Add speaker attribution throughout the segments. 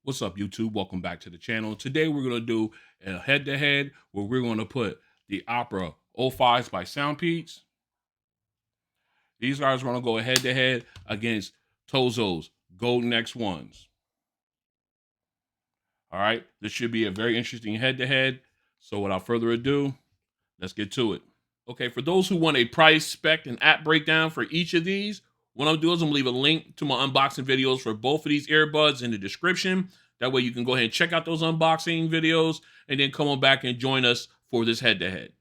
Speaker 1: What's up, YouTube? Welcome back to the channel. Today we're going to do a head-to-head where we're going to put the Opera 05s by Soundpeats. These guys are going to go head-to-head against TOZO's Golden X1s. All right, this should be a very interesting head-to-head. So without further ado, let's get to it. Okay, for those who want a price, spec, and app breakdown for each of these, what I'll do is I'm going to leave a link to my unboxing videos for both of these earbuds in the description. That way you can go ahead and check out those unboxing videos and then come on back and join us for this head-to-head.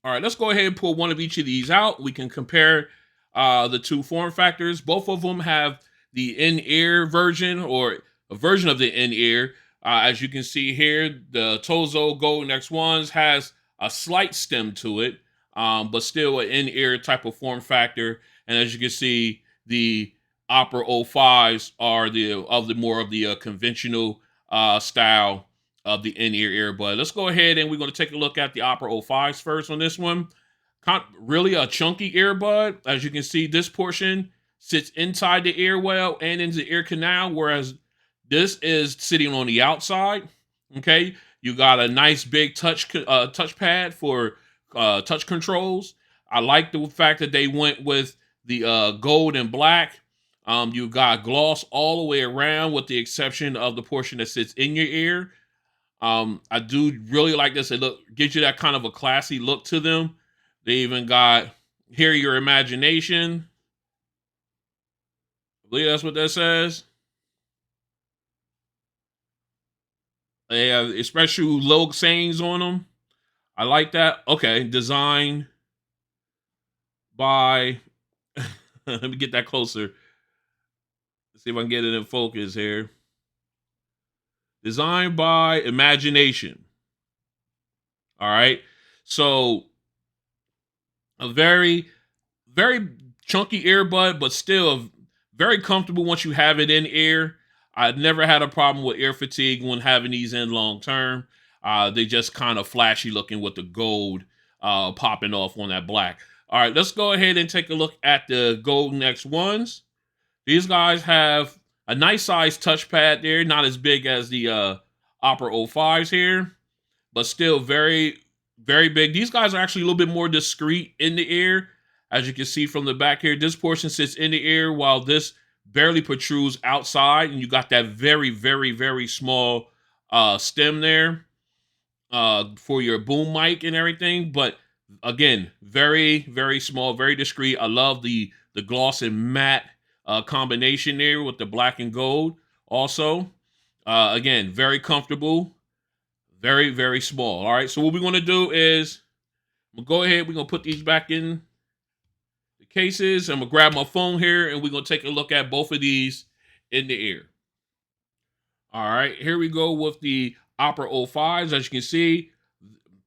Speaker 1: All right, let's go ahead and pull one of each of these out. We can compare the two form factors. Both of them have the in-ear version or a version of the in-ear. As you can see here, the TOZO Golden X1s has a slight stem to it, but still an in-ear type of form factor. And as you can see, the Opera 05s are the more of the conventional style of the in-ear earbud. Let's go ahead and we're going to take a look at the Opera 05s first on this one. Really a chunky earbud. As you can see, this portion sits inside the ear well and in the ear canal, whereas this is sitting on the outside. Okay, you got a nice big touchpad for touch controls. I like the fact that they went with the gold and black. You got gloss all the way around with the exception of the portion that sits in your ear. I do really like this. It gives you that kind of a classy look to them. They even got Hear Your Imagination. I believe that's what that says. They have special little sayings on them. I like that. Okay, designed by let me get that closer. Let's see if I can get it in focus here. Designed by Imagination. All right. So a very, very chunky earbud, but still very comfortable once you have it in ear. I've never had a problem with ear fatigue when having these in long term. They just kind of flashy looking with the gold popping off on that black. All right, let's go ahead and take a look at the Golden X1s. These guys have a nice size touchpad there, not as big as the Opera 05s here, but still very, very big. These guys are actually a little bit more discreet in the ear. As you can see from the back here, this portion sits in the ear while this barely protrudes outside, and you got that very, very, very small stem there for your boom mic and everything. But again, very, very small, very discreet. I love the gloss and matte combination there with the black and gold. Also, again, very comfortable, very, very small. All right, so what we're going to do is we'll go ahead. We're going to put these back in the cases. I'm going to grab my phone here, and we're going to take a look at both of these in the ear. All right, here we go with the Opera 05s. As you can see,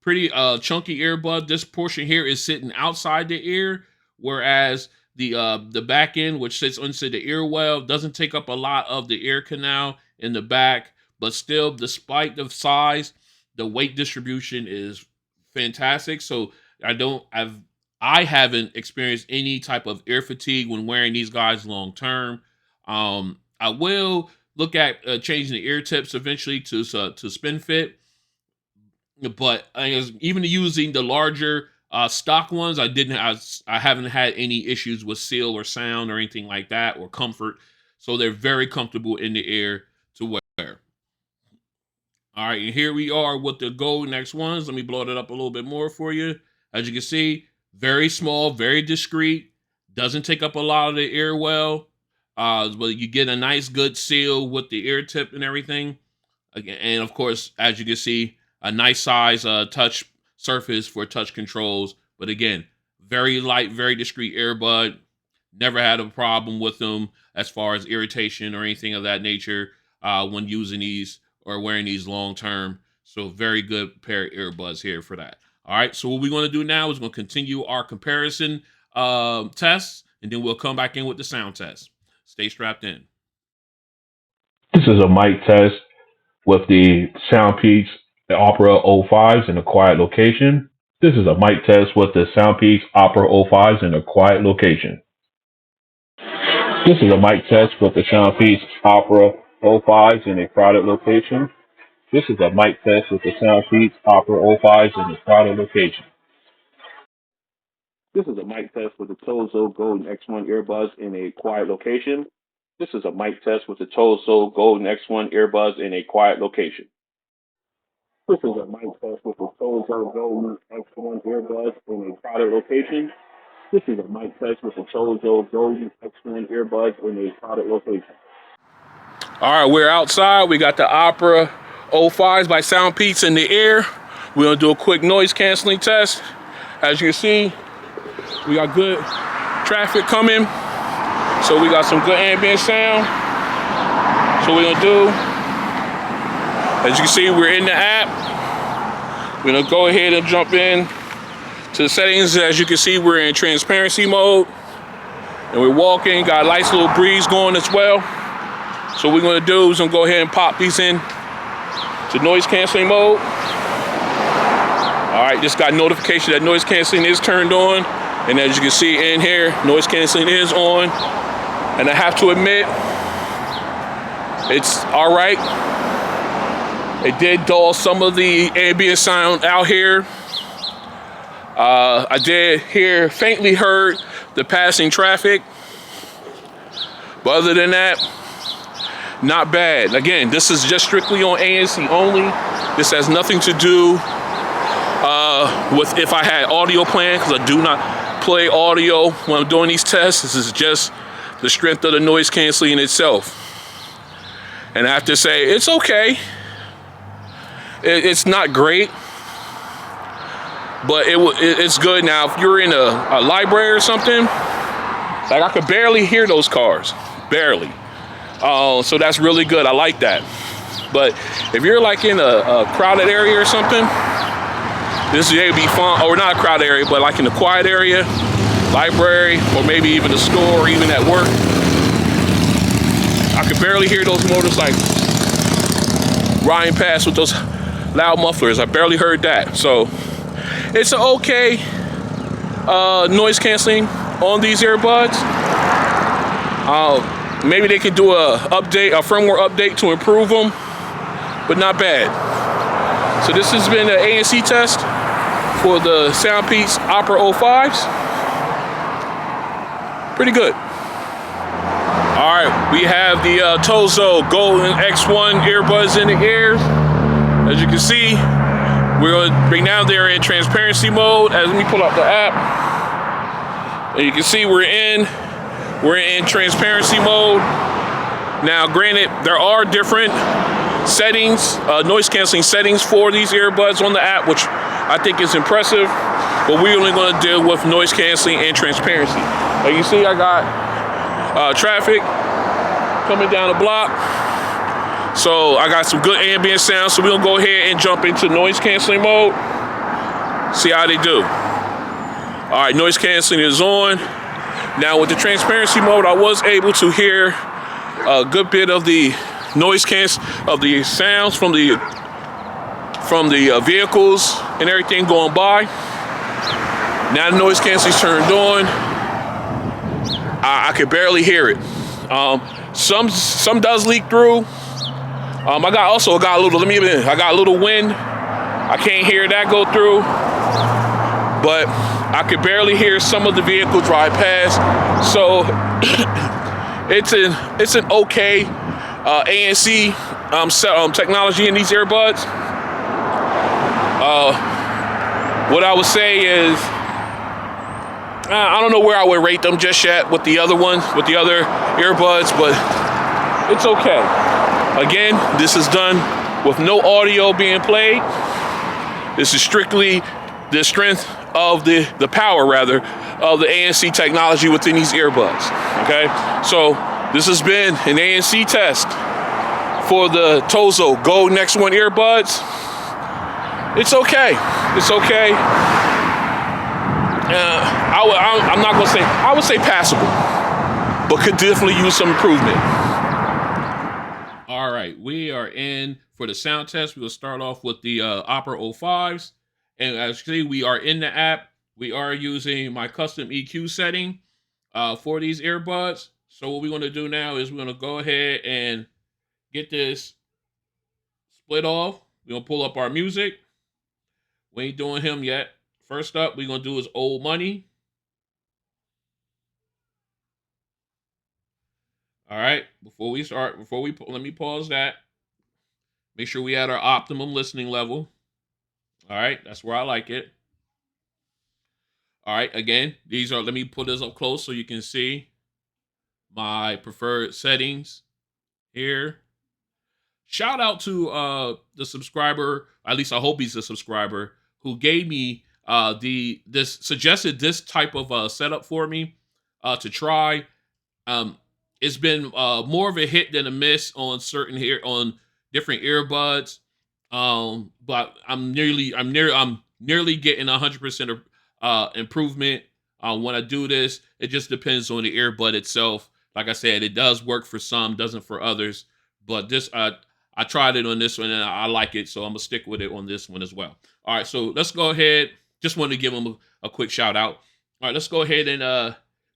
Speaker 1: pretty chunky earbud. This portion here is sitting outside the ear, whereas the back end, which sits inside the ear well, doesn't take up a lot of the ear canal in the back, but still, despite the size, the weight distribution is fantastic. So I haven't experienced any type of ear fatigue when wearing these guys long term. I will look at changing the ear tips eventually to spin fit, but even using the larger stock ones, I haven't had any issues with seal or sound or anything like that or comfort. So they're very comfortable in the ear to wear. All right, and here we are with the Golden X1s. Let me blow it up a little bit more for you. As you can see, very small, very discreet. Doesn't take up a lot of the ear well. But you get a nice good seal with the ear tip and everything. Again, and of course, as you can see, a nice size touch surface for touch controls. But again, very light, very discreet earbud. Never had a problem with them as far as irritation or anything of that nature when using these or wearing these long term. So very good pair of earbuds here for that. All right, so what we're going to do now is we're going to continue our comparison tests, and then we'll come back in with the sound test. Stay strapped in.
Speaker 2: This is a mic test with the Soundpeats Opera 05s in a quiet location. This is a mic test with the Soundpeats Opera 05s in a quiet location. This is a mic test with the Soundpeats Opera 05s in a crowded location. This is a mic test with the Soundpeats Opera05s in a crowded location. This is a mic test with the TOZO Golden X1 earbuds in a quiet location. This is a mic test with the TOZO Golden X1 earbuds in a quiet location. This is a mic test with the TOZO Golden X1 earbuds in a crowded location. This is a mic test with the TOZO Golden X1 earbuds in a crowded location. All right, we're outside. We got the Opera 05s by Soundpeats in the air. We're gonna do a quick noise canceling test. As you can see, we got good traffic coming. So we got some good ambient sound. So we're gonna do, as you can see, we're in the app. We're gonna go ahead and jump in to the settings. As you can see, we're in transparency mode. And we're walking, got a nice little breeze going as well. So what we're gonna do is I'm gonna go ahead and pop these in to noise canceling mode. All right, just got notification that noise canceling is turned on. And as you can see in here, noise canceling is on. And I have to admit, it's all right. It did dull some of the ambient sound out here. I did faintly heard the passing traffic. But other than that, not bad. Again, this is just strictly on ANC only. This has nothing to do with if I had audio playing, because I do not play audio when I'm doing these tests. This is just the strength of the noise canceling itself. And I have to say, it's okay. It's not great, but it's good. Now, if you're in a library or something, like I could barely hear those cars, barely. So that's really good. I like that. But if you're like in a crowded area or something, this would be fun. Or not a crowded area, but like in a quiet area, library, or maybe even a store, or even at work. I could barely hear those motors like riding past with those loud mufflers. I barely heard that. So it's an okay noise canceling on these earbuds. Maybe they could do a firmware update to improve them, but not bad. So this has been an ANC test for the Soundpeats Opera05s. Pretty good. All right, we have the TOZO Golden X1 earbuds in the ears. As you can see, we're gonna bring down there in transparency mode. Let me pull up the app. And you can see we're in transparency mode. Now, granted, there are different settings, noise canceling settings for these earbuds on the app, which I think is impressive, but we're only gonna deal with noise canceling and transparency. Like you see, I got traffic coming down the block. So I got some good ambient sound, so we're gonna go ahead and jump into noise canceling mode. See how they do. All right, noise canceling is on. Now with the transparency mode, I was able to hear a good bit of the noise of the sounds from the vehicles and everything going by. Now the noise canceling's turned on. I could barely hear it. Some does leak through. I got a little wind. I can't hear that go through, but I could barely hear some of the vehicles drive past. So it's an okay ANC technology in these earbuds. What I would say is, I don't know where I would rate them just yet with the other earbuds, but it's okay. Again, this is done with no audio being played. This is strictly the strength of the power, rather, of the ANC technology within these earbuds. Okay, so this has been an ANC test for the TOZO Golden X1 earbuds. It's okay. It's okay. I'm not gonna say. I would say passable, but could definitely use some improvement.
Speaker 1: All right, we are in for the sound test. We'll start off with the Opera05s. And as you see, we are in the app. We are using my custom EQ setting for these earbuds. So what we're going to do now is we're going to go ahead and get this split off. We're gonna pull up our music. We ain't doing him yet. First up, we're gonna do his Old Money. All right. Before we start, let me pause that. Make sure we at our optimum listening level. All right, that's where I like it. All right, again, these are. Let me put this up close so you can see my preferred settings here. Shout out to the subscriber, at least I hope he's a subscriber, who gave me suggested this type of setup for me to try. It's been more of a hit than a miss on different earbuds. But I'm nearly getting 100% improvement when I do this. It just depends on the earbud itself. Like I said, it does work for some, doesn't for others. But this, I tried it on this one and I like it, so I'm gonna stick with it on this one as well. All right, so let's go ahead. Just wanted to give them a quick shout out. All right, let's go ahead and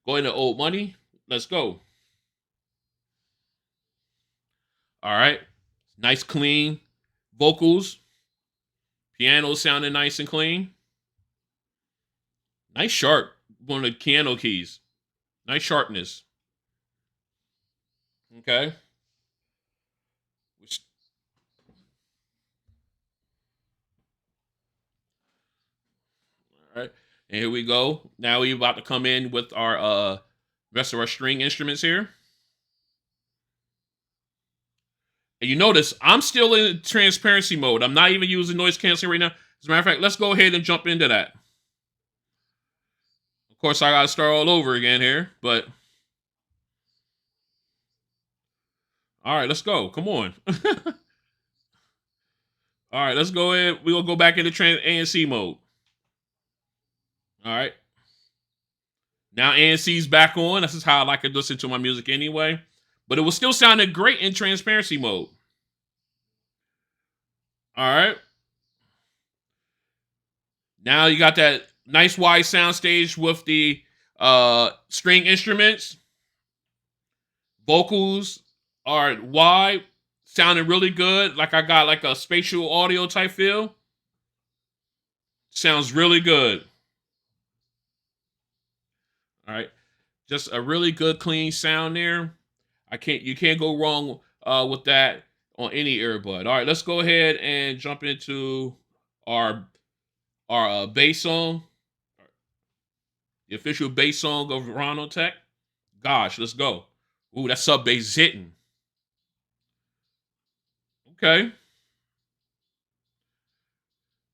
Speaker 1: go into Old Money. Let's go. All right, nice clean vocals, piano sounding nice and clean. Nice sharp on the piano keys. Nice sharpness. Okay. All right. And here we go. Now we're about to come in with our rest of our string instruments here. And you notice I'm still in transparency mode. I'm not even using noise canceling right now. As a matter of fact, let's go ahead and jump into that. Of course, I gotta start all over again here, but all right, let's go. Come on. All right, let's go ahead. We're gonna go back into ANC mode. All right. Now ANC's back on. This is how I like to listen to my music anyway. But it was still sounding great in transparency mode. All right. Now you got that nice wide soundstage with the string instruments. Vocals are wide, sounding really good. Like I got like a spatial audio type feel. Sounds really good. All right. Just a really good clean sound there. You can't go wrong with that on any earbud. All right, let's go ahead and jump into our bass song, the official bass song of Ronald Tech. Gosh, let's go. Ooh, that sub bass is hitting. Okay.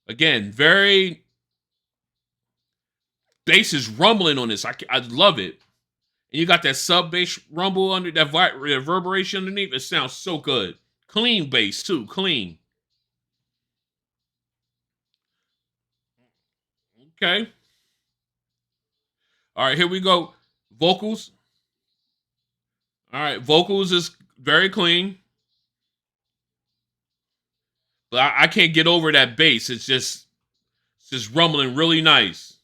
Speaker 1: Again, very bass is rumbling on this. I love it. And you got that sub bass rumble under that reverberation underneath. It sounds so good. Clean bass too, clean. Okay. All right, here we go. Vocals. All right, vocals is very clean, but I can't get over that bass. It's just rumbling really nice.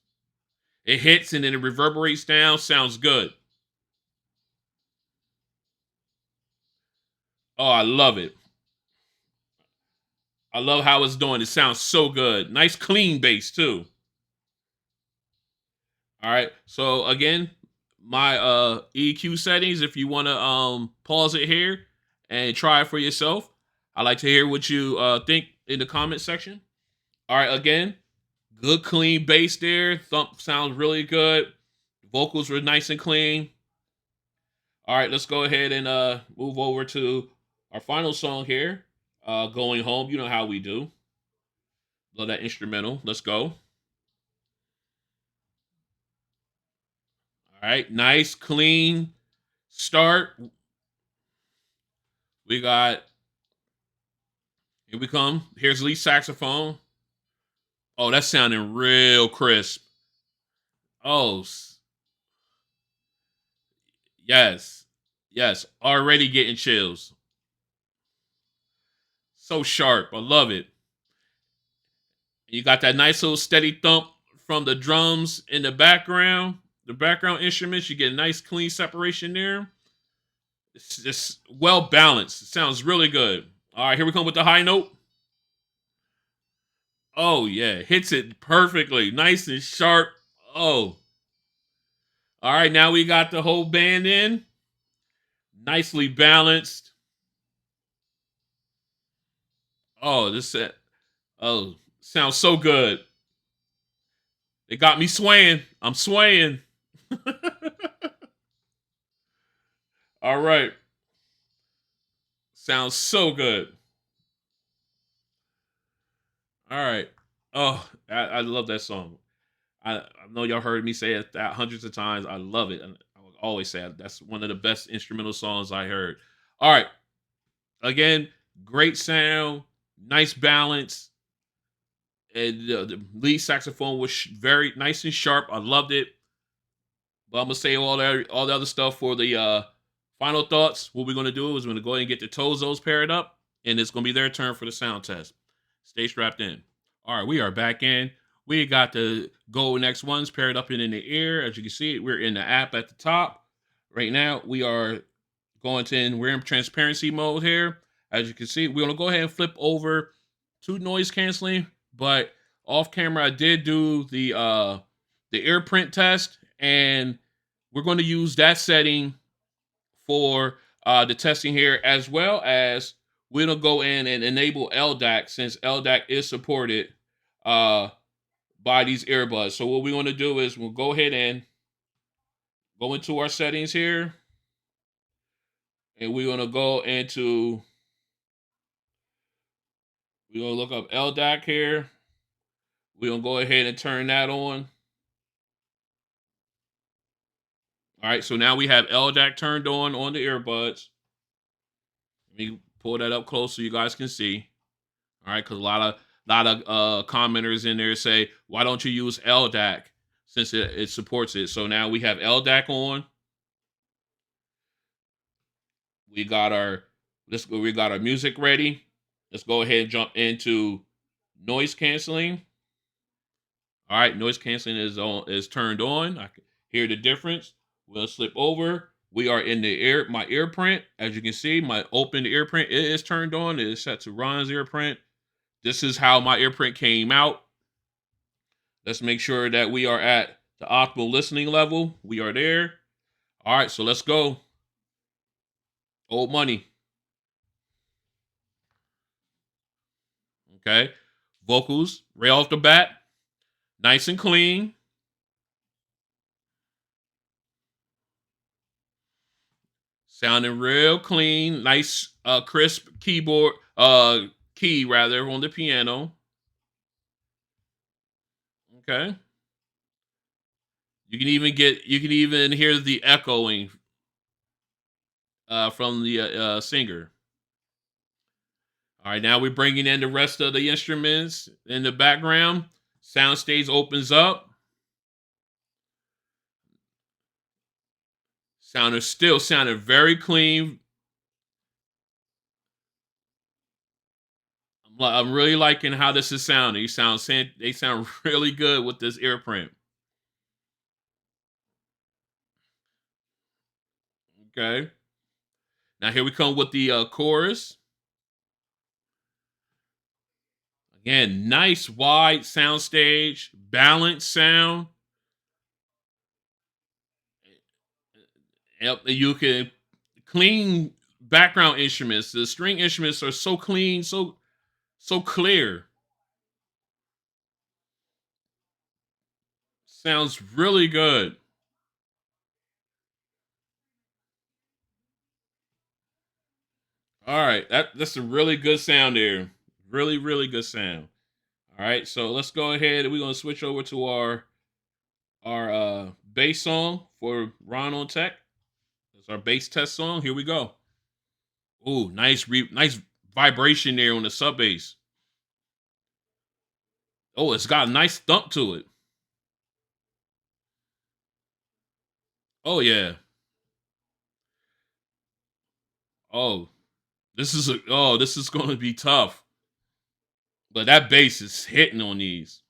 Speaker 1: It hits and then it reverberates down. Sounds good. Oh, I love it. I love how it's doing. It sounds so good. Nice clean bass too. All right. So again, my EQ settings, if you want to pause it here and try it for yourself. I'd like to hear what you think in the comment section. All right, again, good clean bass there. Thump sounds really good. Vocals were nice and clean. All right, let's go ahead and move over to our final song here. Going Home. You know how we do. Love that instrumental. Let's go. All right, nice, clean start. We got, here we come. Here's lead saxophone. Oh, that's sounding real crisp. Oh, yes. Yes, already getting chills. So sharp. I love it. You got that nice little steady thump from the drums in the background instruments. You get a nice clean separation there. It's just well balanced. It sounds really good. All right, here we come with the high note. Oh yeah, hits it perfectly, nice and sharp. Oh, all right. Now we got the whole band in, nicely balanced. Oh, oh, sounds so good. It got me swaying. I'm swaying. All right, sounds so good. All right. Oh, I love that song. I know y'all heard me say it that hundreds of times. I love it, and I will always say that's one of the best instrumental songs I heard. All right, again, great sound, nice balance, and the lead saxophone was very nice and sharp. I loved it. But I'm gonna say all the other stuff for the final thoughts. What we're gonna do is we're gonna go ahead and get the Tozos paired up, and it's gonna be their turn for the sound test. Stay strapped in. All right, we are back in. We got the Golden X1s paired up and in the ear. As you can see, we're in the app at the top. Right now, we're in transparency mode here. As you can see, we're gonna go ahead and flip over to noise canceling, but off camera, I did do the ear print test, and we're going to use that setting for the testing here, as well as we're going to go in and enable LDAC, since LDAC is supported uh, by these earbuds. So what we want to do is we'll go ahead and go into our settings here, and we're going to we're going to look up LDAC here. We're going to go ahead and turn that on. All right, so now we have LDAC turned on the earbuds. Let me pull that up close so you guys can see. All right, because a lot of commenters in there say, why don't you use LDAC since it supports it? So now we have LDAC on. We got our music ready. Let's go ahead and jump into noise canceling. All right, noise canceling is turned on. I can hear the difference. We'll slip over. We are in my ear print. As you can see, my open ear print is turned on. It is set to Ron's ear print. This is how my ear print came out. Let's make sure that we are at the optimal listening level. We are there. All right, so let's go. Old money. Okay. Vocals, right off the bat, nice and clean. Sounding real clean. Nice crisp keyboard key rather on the piano. Okay. You can even hear the echoing from the singer. All right, now we're bringing in the rest of the instruments in the background. Soundstage opens up. Sounded very clean. I'm really liking how this is sounding. They sound really good with this ear print. Okay. Now here we come with the chorus. Again, nice wide soundstage, balanced sound. You can clean background instruments. The string instruments are so clean, so clear. Sounds really good. All right, that's a really good sound there. Really, really good sound. All right, so let's go ahead. We're gonna switch over to our bass song for Ron on Tech. That's our bass test song. Here we go. Ooh, nice vibration there on the sub bass. Oh, it's got a nice thump to it. Oh yeah. Oh, this is going to be tough. But that bass is hitting on these.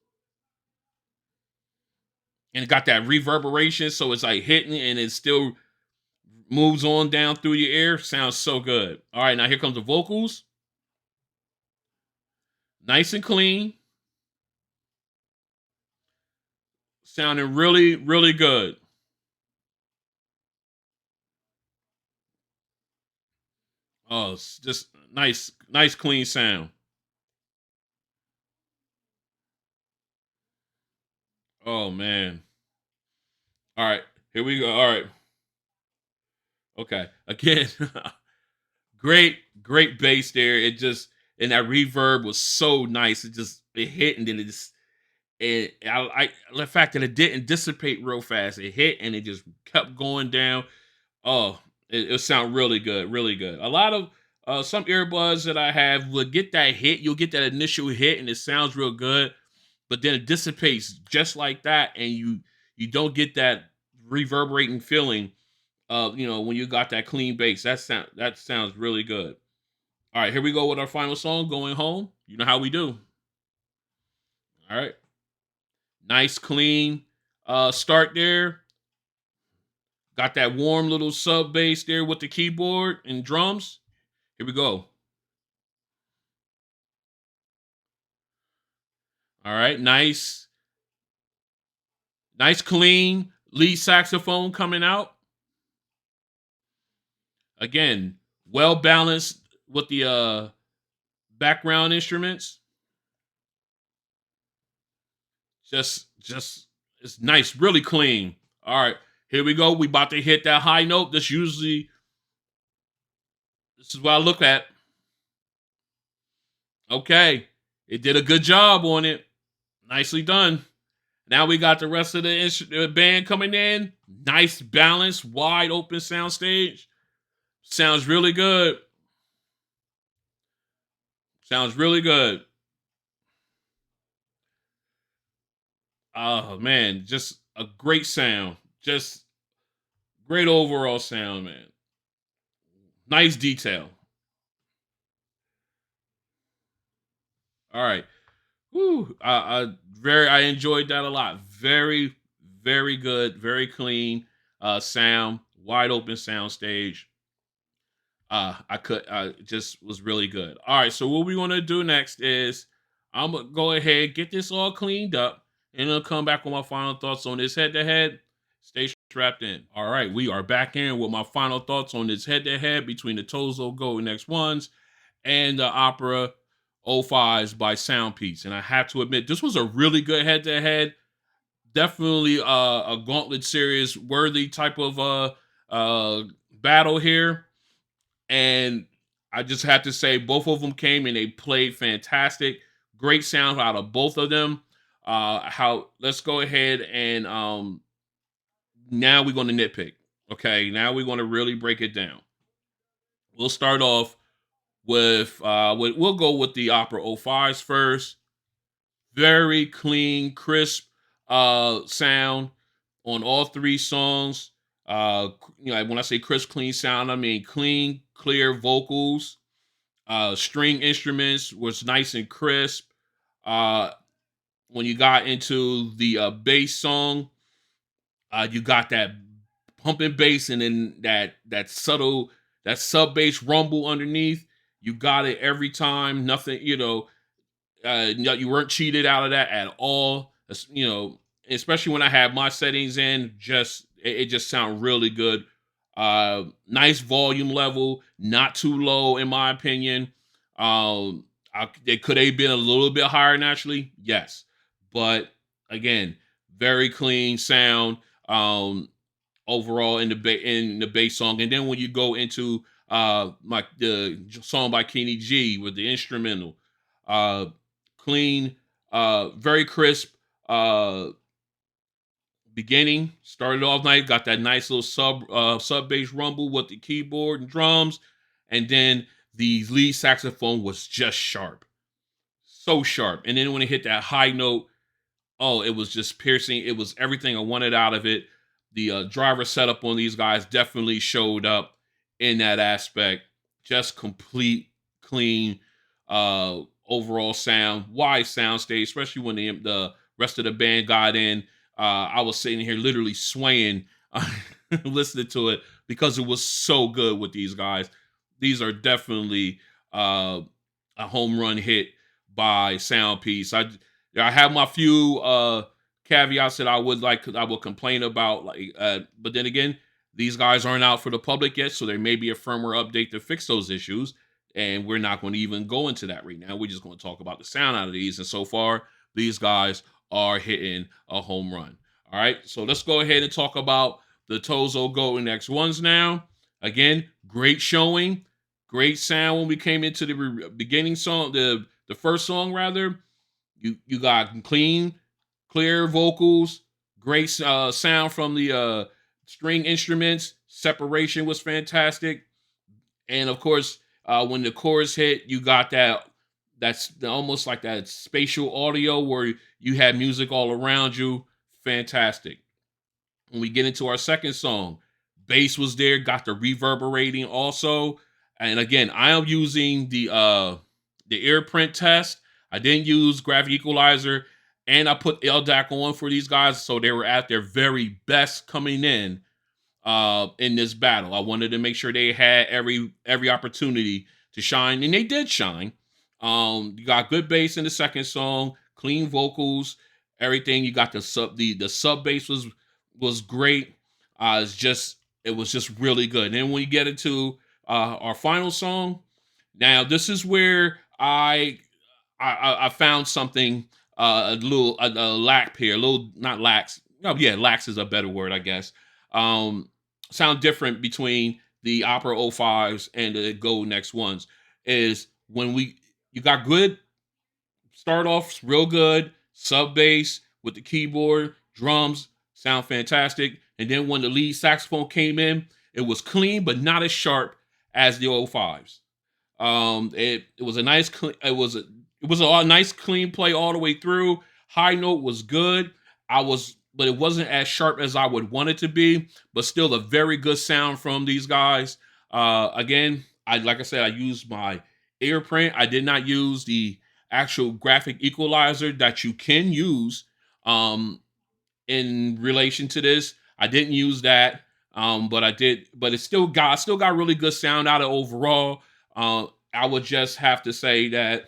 Speaker 1: And it got that reverberation, so it's like hitting and it's still moves on down through your ear. Sounds so good. All right, now here comes the vocals. Nice and clean. Sounding really, really good. Oh, it's just nice, clean sound. Oh man. All right, here we go. All right. Okay. Again, great bass there. It just and that reverb was so nice. It hit and then it just I the fact that it didn't dissipate real fast. It hit and it just kept going down. Oh, it sound really good, really good. A lot of some earbuds that I have will get that hit. You'll get that initial hit and it sounds real good, but then it dissipates just like that, and you don't get that reverberating feeling of when you got that clean bass. That sounds really good. All right, here we go with our final song, "Going Home." You know how we do. All right, nice clean start there. Got that warm little sub bass there with the keyboard and drums. Here we go. All right, nice clean lead saxophone coming out. Again, well balanced with the background instruments. Just it's nice, really clean. All right, here we go. We about to hit that high note. This is what I look at. Okay, it did a good job on it. Nicely done. Now we got the rest of the band coming in. Nice balance, wide open sound stage. Sounds really good. Sounds really good. Oh man, just a great sound. Just great overall sound, man. Nice detail. All right. Whew. I enjoyed that a lot. Very good, very clean sound, wide open sound stage. Just was really good. All right, so what we want to do next is I'm gonna go ahead, get this all cleaned up, and I'll come back with my final thoughts on this head to head. Stay strapped in. All right, we are back in with my final thoughts on this head to head between the TOZO Golden X1s and the Opera 05s by Soundpeats. And I have to admit, this was a really good head to head. Definitely a gauntlet series worthy type of battle here. And I just have to say, both of them came and they played fantastic. Great sound out of both of them. How Let's go ahead and now we're going to nitpick. Okay, now we're going to really break it down. We'll start off we'll go with the Opera 05s first. Very clean, crisp sound on all three songs. When I say crisp, clean sound, I mean clean, clear vocals. String instruments was nice and crisp. Uh, when you got into the bass song, you got that pumping bass and then that subtle that sub bass rumble underneath. You got it every time. Nothing, you weren't cheated out of that at all. Especially when I had my settings in, it just sounded really good. Nice volume level, not too low in my opinion. It could have been a little bit higher naturally, yes, but again, very clean sound. Overall in the bass song, and then when you go into the song by Kenny G with the instrumental, uh, clean, very crisp beginning. Started off nice, got that nice little sub bass rumble with the keyboard and drums, and then the lead saxophone was just sharp, so sharp. And then when it hit that high note, oh, it was just piercing. It was everything I wanted out of it. The driver setup on these guys definitely showed up in that aspect. Just complete, clean, overall sound, wide sound stage, especially when the rest of the band got in. I was sitting here literally swaying listening to it because it was so good with these guys. These are definitely a home run hit by Soundpeats. I have my few caveats that I will complain about, but then again, these guys aren't out for the public yet, so there may be a firmware update to fix those issues, and we're not going to even go into that right now. We're just going to talk about the sound out of these, and so far, these guys are hitting a home run. All right, so let's go ahead and talk about the TOZO Golden X1s now. Again, great showing, great sound when we came into the beginning song, the first song rather. You got clean, clear vocals, great sound from the string instruments. Separation was fantastic, and of course, when the chorus hit, you got that's almost like that spatial audio where you had music all around you. Fantastic. When we get into our second song, bass was there, got the reverberating also. And again, I am using the ear print test. I didn't use graphic equalizer, and I put LDAC on for these guys, so they were at their very best coming in this battle. I wanted to make sure they had every opportunity to shine, and they did shine. You got good bass in the second song, clean vocals, everything. You got the sub bass was great. It was just really good. And then when you get into our final song, now this is where I found something a little a lack here, a little not lax. Oh yeah, lax is a better word, I guess. Sound different between the Opera 05s and the Golden X1s is when you got good start off real good sub bass with the keyboard, drums sound fantastic, and then when the lead saxophone came in, it was clean but not as sharp as the 05s. It was a nice it was a nice clean play all the way through. High note was good. But it wasn't as sharp as I would want it to be, but still a very good sound from these guys. Again, like I said, I used my ear print. I did not use the actual graphic equalizer that you can use in relation to this. I didn't use that, but I did. But I still got really good sound out of overall. I would just have to say that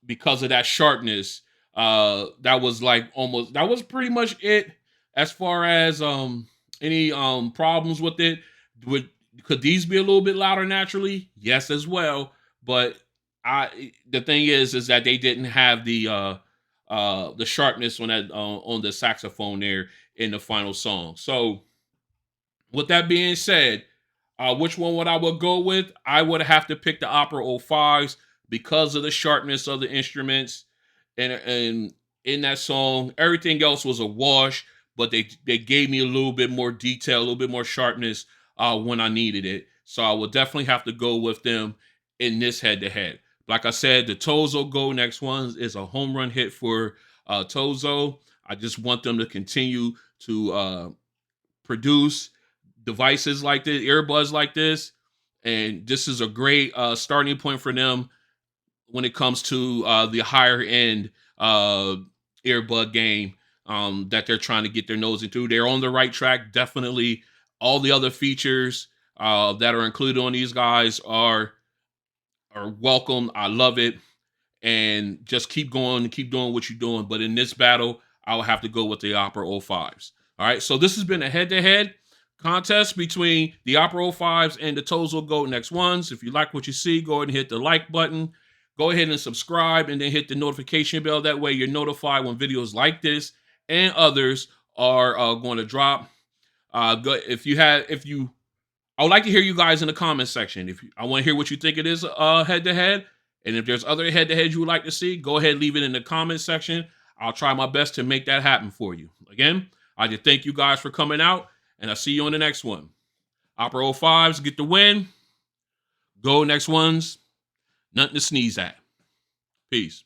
Speaker 1: because of that sharpness, that was pretty much it as far as any problems with it. Could these be a little bit louder naturally? Yes, as well. But the thing is that they didn't have the sharpness on the saxophone there in the final song. So with that being said, which one would I go with? I would have to pick the Opera 05s because of the sharpness of the instruments and in that song. Everything else was a wash, but they gave me a little bit more detail, a little bit more sharpness when I needed it. So I will definitely have to go with them in this head-to-head. Like I said, the TOZO Golden X1 is a home run hit for TOZO. I just want them to continue to produce devices like this, earbuds like this, and this is a great starting point for them when it comes to the higher end earbud game that they're trying to get their nose into. They're on the right track. Definitely all the other features that are included on these guys are welcome. I love it. And just keep going, keep doing what you're doing. But in this battle, I will have to go with the Opera 05s. All right, so this has been a head-to-head contest between the Opera 05s and the TOZO Golden X1s. If you like what you see, go ahead and hit the like button. Go ahead and subscribe and then hit the notification bell. That way you're notified when videos like this and others are going to drop. I would like to hear you guys in the comment section. I want to hear what you think it is head-to-head. And if there's other head-to-heads you would like to see, go ahead and leave it in the comment section. I'll try my best to make that happen for you. Again, I just thank you guys for coming out, and I'll see you on the next one. Opera 05s get the win. Golden X1s, nothing to sneeze at. Peace.